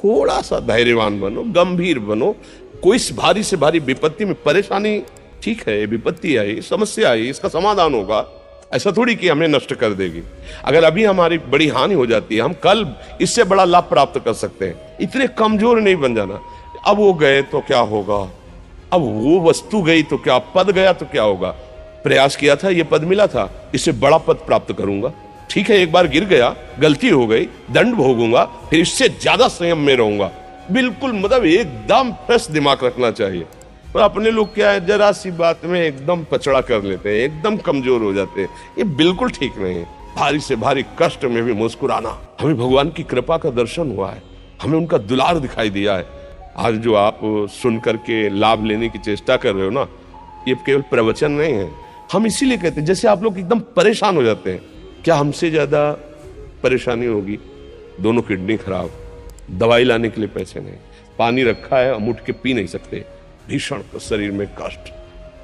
थोड़ा सा धैर्यवान बनो, गंभीर बनो। कोई भारी से भारी विपत्ति में परेशानी, ठीक है विपत्ति आई, समस्या आई, इसका समाधान होगा, ऐसा थोड़ी कि हमें नष्ट कर देगी। अगर अभी हमारी बड़ी हानि हो जाती है, हम कल इससे बड़ा लाभ प्राप्त कर सकते हैं। इतने कमजोर नहीं बन जाना। अब वो गए तो क्या होगा, अब वो वस्तु गई तो क्या, पद गया तो क्या होगा। प्रयास किया था, ये पद मिला था, इससे बड़ा पद प्राप्त करूंगा। ठीक है, एक बार गिर गया, गलती हो गई, दंड भोगूंगा, फिर इससे ज्यादा संयम में रहूंगा। बिल्कुल मतलब एकदम फ्रेश दिमाग रखना चाहिए। और अपने लोग क्या है, जरा सी बात में एकदम पचड़ा कर लेते हैं, एकदम कमजोर हो जाते हैं। ये बिल्कुल ठीक नहीं है। भारी से भारी कष्ट में भी मुस्कुराना। हमें भगवान की कृपा का दर्शन हुआ है, हमें उनका दुलार दिखाई दिया है। आज जो आप सुन करके लाभ लेने की चेष्टा कर रहे हो ना, ये केवल प्रवचन नहीं है। हम इसीलिए कहते हैं, जैसे आप लोग एकदम परेशान हो जाते हैं, क्या हमसे ज्यादा परेशानी होगी? दोनों किडनी खराब, दवाई लाने के लिए पैसे नहीं, पानी रखा है हम उठ के पी नहीं सकते, भीषण शरीर में कष्ट,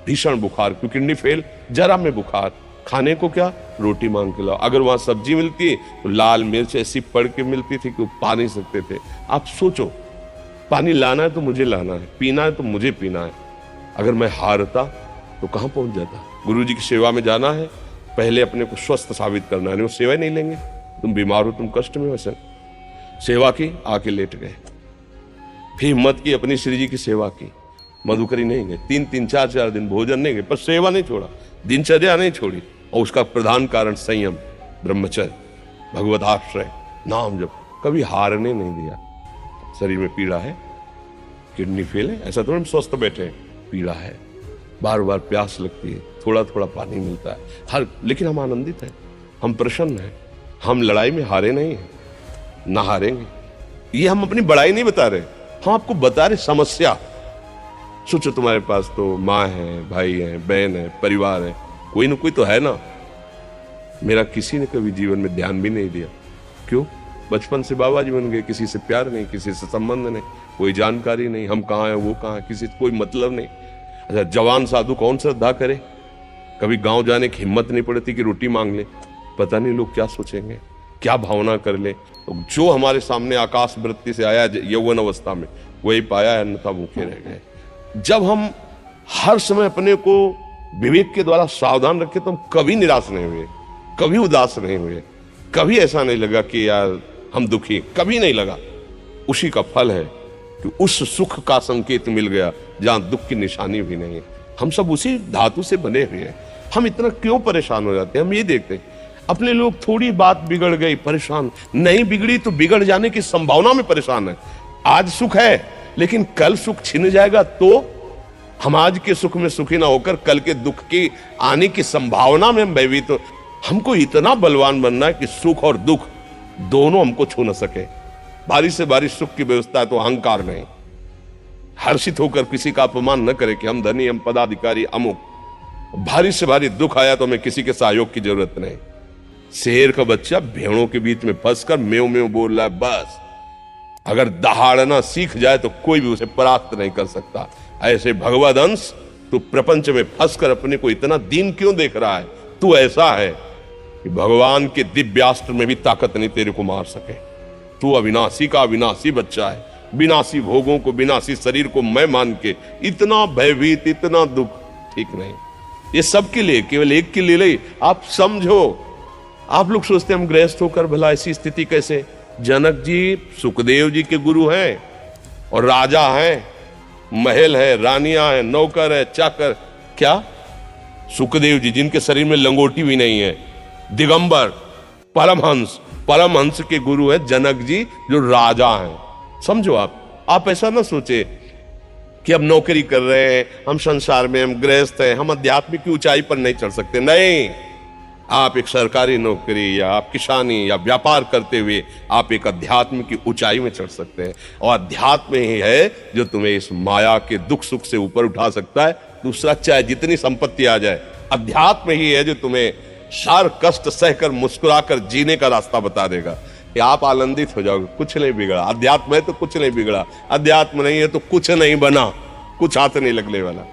भीषण बुखार, क्योंकि किडनी फेल, जरा में बुखार, खाने को क्या, रोटी मांग के लाओ। अगर वहां सब्जी मिलती तो लाल मिर्च ऐसी पड़ के मिलती थी कि वो पा नहीं सकते थे। आप सोचो, पानी लाना है तो मुझे लाना है, पीना है तो मुझे पीना है। अगर मैं हारता तो कहां पहुंच जाता। गुरु जी की सेवा में जाना है, पहले अपने को स्वस्थ साबित करना है। नहीं वो सेवा ही नहीं लेंगे, तुम बीमार हो, तुम कष्ट में हो। सर सेवा की, आके लेट गए, फिर हिम्मत की, अपनी श्री जी की सेवा की, मधुकरी नहीं गए, 3-3, 4-4 दिन भोजन नहीं गए, पर सेवा नहीं छोड़ा, दिनचर्या नहीं छोड़ी। और उसका प्रधान कारण संयम, ब्रह्मचर्य, भगवदाश्रय, नाम जप, कभी हारने नहीं दिया। शरीर में पीड़ा है, किडनी फेल है, ऐसा तो हम स्वस्थ बैठे हैं, पीड़ा है, बार बार प्यास लगती है, थोड़ा थोड़ा पानी मिलता है, लेकिन हम आनंदित हैं, हम प्रसन्न हैं, हम लड़ाई में हारे नहीं हैं, ना हारेंगे। ये हम अपनी बड़ाई नहीं बता रहे, हम आपको बता रहे समस्या। सोचो तुम्हारे पास तो माँ है, भाई है, बहन है, परिवार है, कोई ना कोई तो है ना। मेरा किसी ने कभी जीवन में ध्यान भी नहीं दिया। क्यों? बचपन से बाबा जी बन गए, किसी से प्यार नहीं, किसी से संबंध नहीं, कोई जानकारी नहीं, हम कहाँ हैं वो कहाँ है, किसी से कोई मतलब नहीं। अच्छा, जवान साधु कौन श्रद्धा करे? कभी गांव जाने की हिम्मत नहीं पड़ती कि रोटी मांग ले। पता नहीं लोग क्या सोचेंगे, क्या भावना कर ले। तो जो हमारे सामने आकाश वृत्ति से आया यौवन अवस्था में, वही पाया है, अन्यथा भूखे रह गए। जब हम हर समय अपने को विवेक के द्वारा सावधान रखे तो हम कभी निराश नहीं हुए, कभी उदास नहीं हुए, कभी ऐसा नहीं लगा कि यार हम दुखी, कभी नहीं लगा। उसी का फल है कि उस सुख का संकेत मिल गया जहां दुख की निशानी भी नहीं है। हम सब उसी धातु से बने हुए हैं। हम इतना क्यों परेशान हो जाते हैं? हम ये देखते हैं अपने लोग, थोड़ी बात बिगड़ गई परेशान, नहीं बिगड़ी तो बिगड़ जाने की संभावना में परेशान है। आज सुख है लेकिन कल सुख छिन जाएगा तो हम आज के सुख में सुखी ना होकर कल के दुख की आने की संभावना में हम भयभीत। तो हमको इतना बलवान बनना है कि सुख और दुख दोनों हमको छू न सके। भारी से भारी सुख की व्यवस्था है तो अहंकार नहीं, हर्षित होकर किसी का अपमान न करे कि हम धनी, हम पदाधिकारी, अमुक। भारी से भारी दुख आया तो हमें किसी के सहयोग की जरूरत नहीं। शेर का बच्चा भेड़ों के बीच में फंसकर मेव मेव बोल रहा है, बस अगर दहाड़ना सीख जाए तो कोई भी उसे परास्त नहीं कर सकता। ऐसे भगवद अंश, तू प्रपंच में फंसकर अपने को इतना दीन क्यों देख रहा है? तू ऐसा है कि भगवान के दिव्यास्त्र में भी ताकत नहीं तेरे को मार सके। तू अविनाशी का अविनाशी बच्चा है, विनाशी भोगों को, विनाशी शरीर को मैं मान के इतना भयभीत, इतना दुख ठीक नहीं। ये सबके लिए, केवल एक के लिए नहीं। आप समझो, आप लोग सोचते हैं हम गृहस्थ होकर भला ऐसी स्थिति कैसे? जनक जी सुखदेव जी के गुरु हैं और राजा हैं, महल है, रानियां हैं, नौकर है, चाकर। क्या सुखदेव जी जिनके शरीर में लंगोटी भी नहीं है, दिगंबर, परमहंस, परमहंस के गुरु है जनक जी जो राजा हैं। समझो आप ऐसा ना सोचे कि अब नौकरी कर रहे हैं, हम संसार में, हम गृहस्थ हैं, हम आध्यात्मिक की ऊंचाई पर नहीं चढ़ सकते। नहीं, आप एक सरकारी नौकरी या आप किसानी या व्यापार करते हुए आप एक अध्यात्म की ऊंचाई में चढ़ सकते हैं। और अध्यात्म ही है जो तुम्हें इस माया के दुख सुख से ऊपर उठा सकता है। दूसरा चाहे जितनी संपत्ति आ जाए, अध्यात्म ही है जो तुम्हें हर कष्ट सहकर मुस्कुराकर जीने का रास्ता बता देगा कि आप आनंदित हो जाओगे, कुछ नहीं बिगड़ा। अध्यात्म है तो कुछ नहीं बिगड़ा, अध्यात्म नहीं है तो कुछ नहीं बना, कुछ हाथ नहीं लगने वाला।